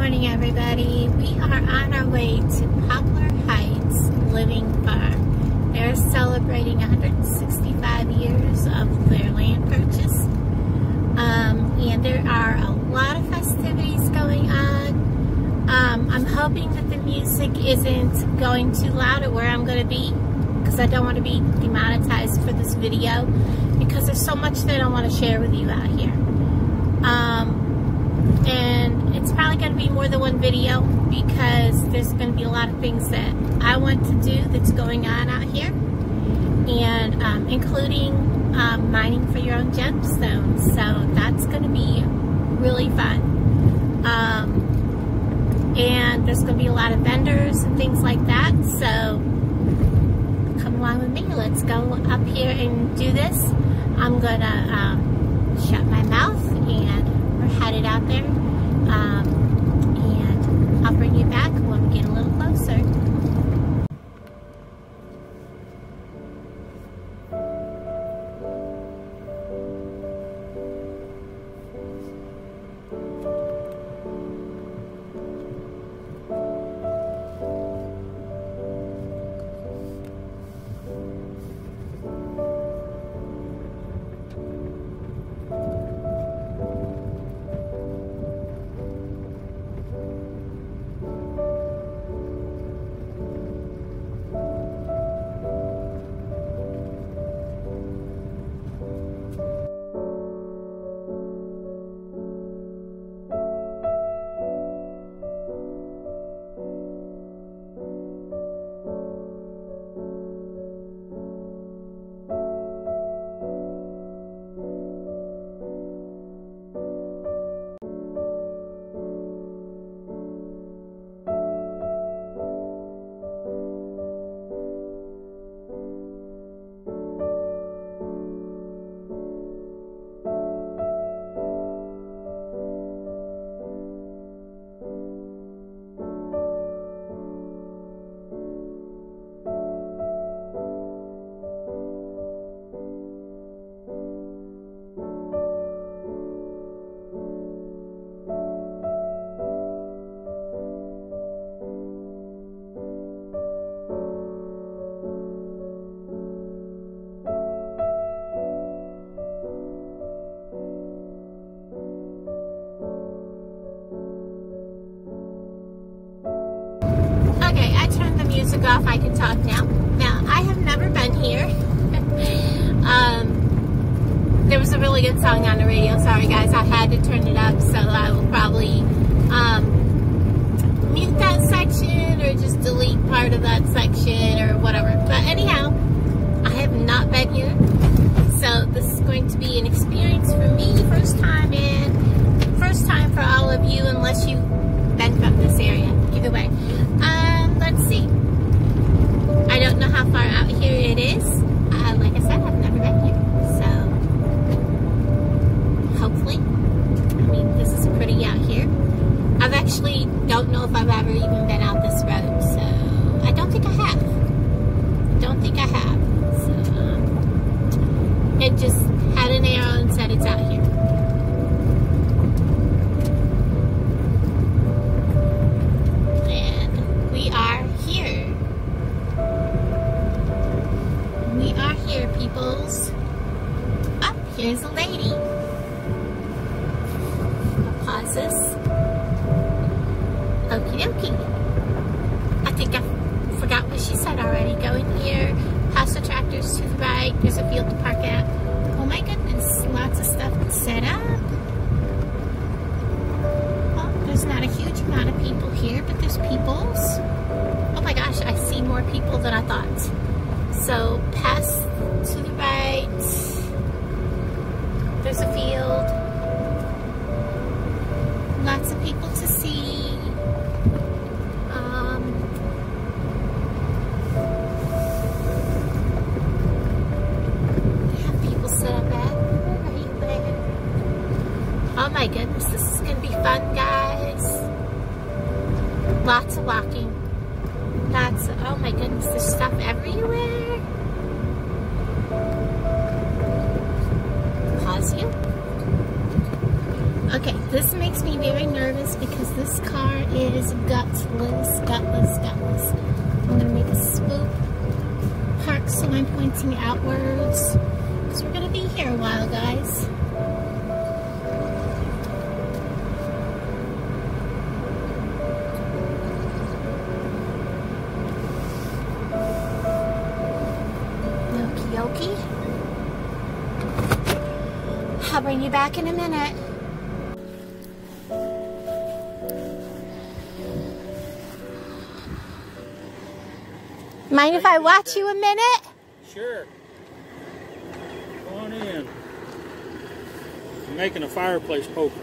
morning, everybody. We are on our way to Poplar Heights Living Farm. They're celebrating 165 years of their land purchase. And there are a lot of festivities going on. I'm hoping that the music isn't going too loud at where I'm going to be, because I don't want to be demonetized for this video, because there's so much that I want to share with you out here. And it's probably going to be more than one video, because there's going to be a lot of things that I want to do that's going on out here, and including mining for your own gemstones. So that's going to be really fun. And there's going to be a lot of vendors and things like that, so come along with me. Let's go up here and do this. I'm going to shut my mouth, and we're headed out there. And I'll bring you back when we get a little closer. Music off, I can talk now. Now, I have never been here. There was a really good song on the radio. Sorry guys, I had to turn it up, so I will probably mute that section or just delete part of that section or whatever. But anyhow, I have not been here, so this is going to be an experience for me, first time, and first time for all of you, unless you've been from this area. Either way, let's see. I don't know how far out here it is. Like I said, I've never been here. So, hopefully, I mean, this is pretty out here. I've actually don't know if I've ever even been out this road. So, I don't think I have. So, it just had an arrow and said it's out here. And we are here. We are here, peoples. Oh, here's a lady. I'll pause this. Okie dokie. I think I forgot what she said already. Go in here, past the tractors to the right. There's a field to park at. Oh my goodness, lots of stuff to set up. Well, there's not a huge amount of people here, but there's peoples. Oh my gosh, I see more people than I thought. So, pass to the right, there's a field, lots of people to see. We have people set up at right there. Oh my goodness, this is going to be fun, guys. Lots of walking. Oh my goodness, there's stuff everywhere. Pause you. Okay, this makes me very nervous because this car is gutless. I'm gonna make a swoop, park so I'm pointing outwards, because we're gonna be here a while, guys. Okie dokie. I'll bring you back in a minute. Mind if I watch you a minute? Sure. Go on in. I'm making a fireplace poker.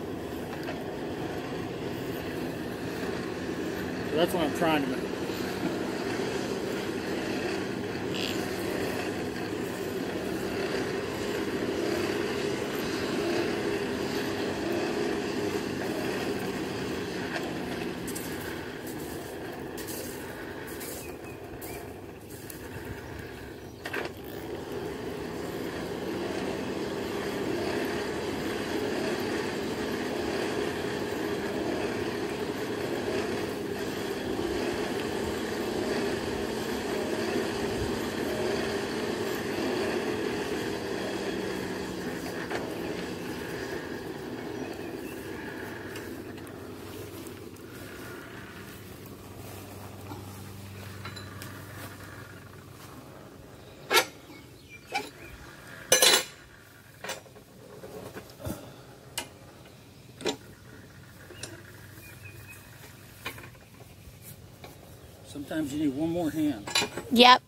So that's what I'm trying to make. Sometimes you need one more hand. Yep.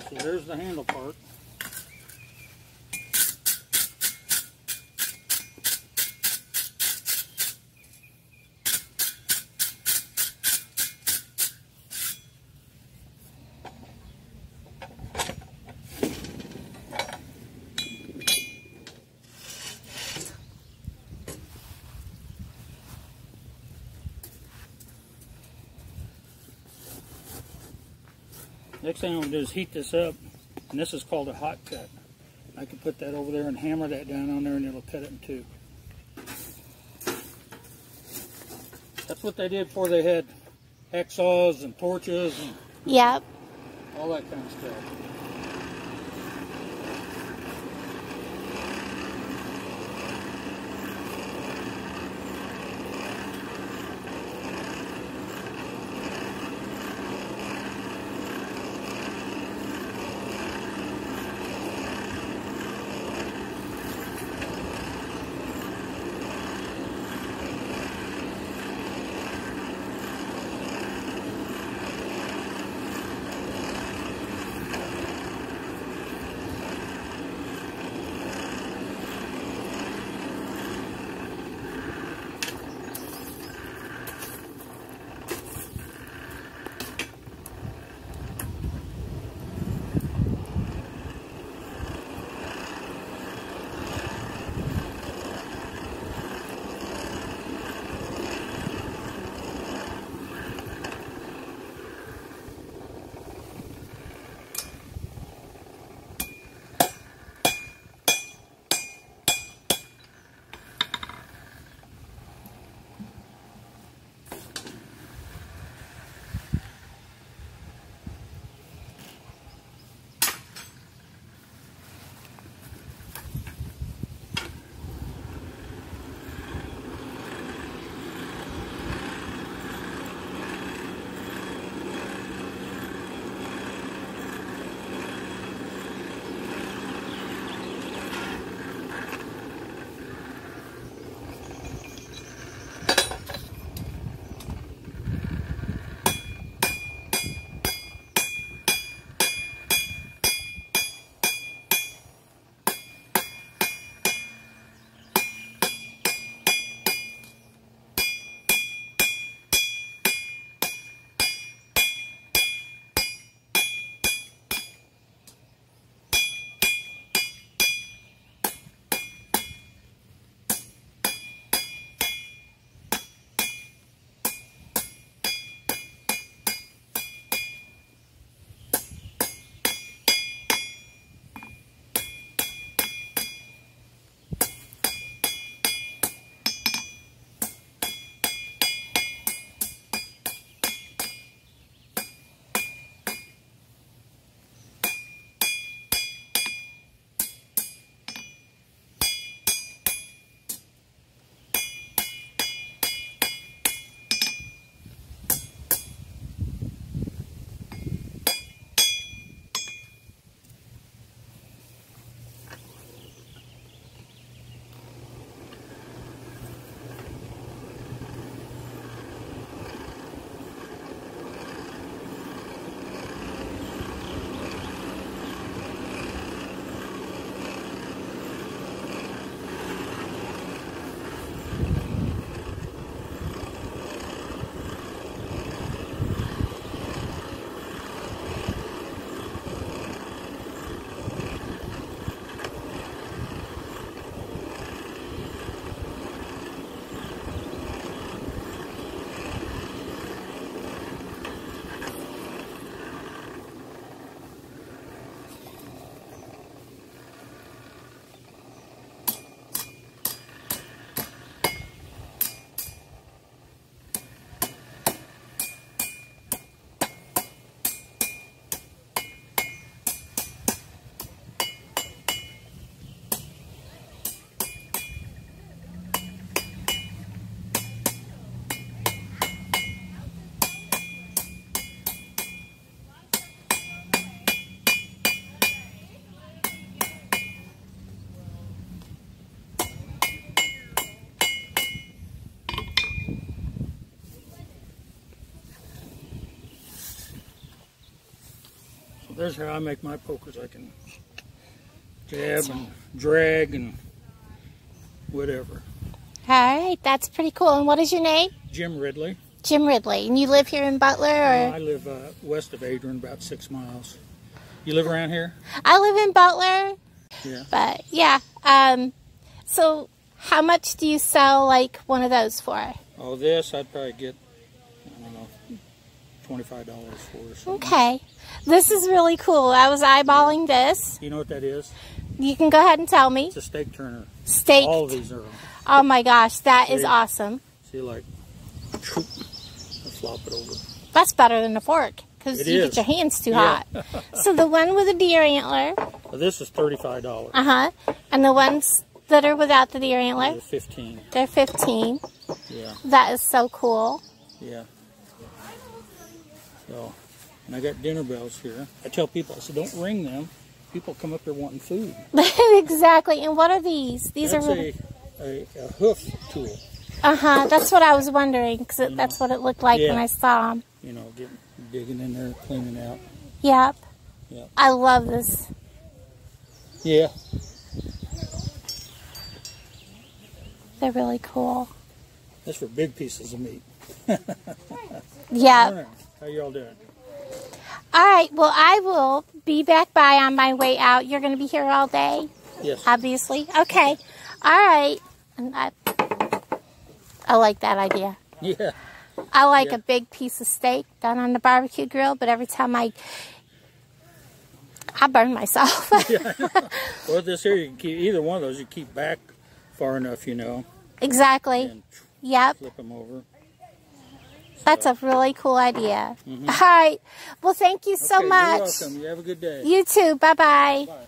So there's the handle part. Next thing I'm going to do is heat this up, and this is called a hot cut. I can put that over there and hammer that down on there, and it'll cut it in two. That's what they did before they had hacksaws and torches and Yep. all that kind of stuff. there's how I make my pokers. I can jab and drag and whatever. All right, that's pretty cool. And what is your name? Jim Ridley. Jim Ridley. And you live here in Butler? Or? I live west of Adrian, about 6 miles. You live around here? I live in Butler. Yeah. But, yeah. So, how much do you sell, like, one of those for? Oh, this I'd probably get, I don't know, $25 for or something. Okay. This is really cool. I was eyeballing this. You know what that is? You can go ahead and tell me. It's a steak turner. Steak. All of these are. Oh, my gosh. That is awesome. See, like, troop. Flop it over. That's better than a fork because you get your hands too hot. So the one with the deer antler. Well, this is $35. And the ones that are without the deer antler. They're 15. They're 15. Yeah. That is so cool. Yeah. So, and I got dinner bells here. I tell people, I said, don't ring them. People come up here wanting food. Exactly. And what are these? These That's are really... a hoof tool. That's what I was wondering, because that's what it looked like when I saw them. You know, digging in there, cleaning out. Yep. Yep. I love this. Yeah. They're really cool. That's for big pieces of meat. Yeah. How y'all doing? All right. Well, I will be back by on my way out. You're going to be here all day? Yes. Obviously. Okay. All right. And I like that idea. Yeah. I like a big piece of steak done on the barbecue grill, but every time I burn myself. Yeah, I know. Well, this here, you can keep either one of those. You keep back far enough, you know. Exactly. And yep. Flip them over. That's a really cool idea. All right. Well, thank you so much. You're welcome. You have a good day. You too. Bye-bye. Bye.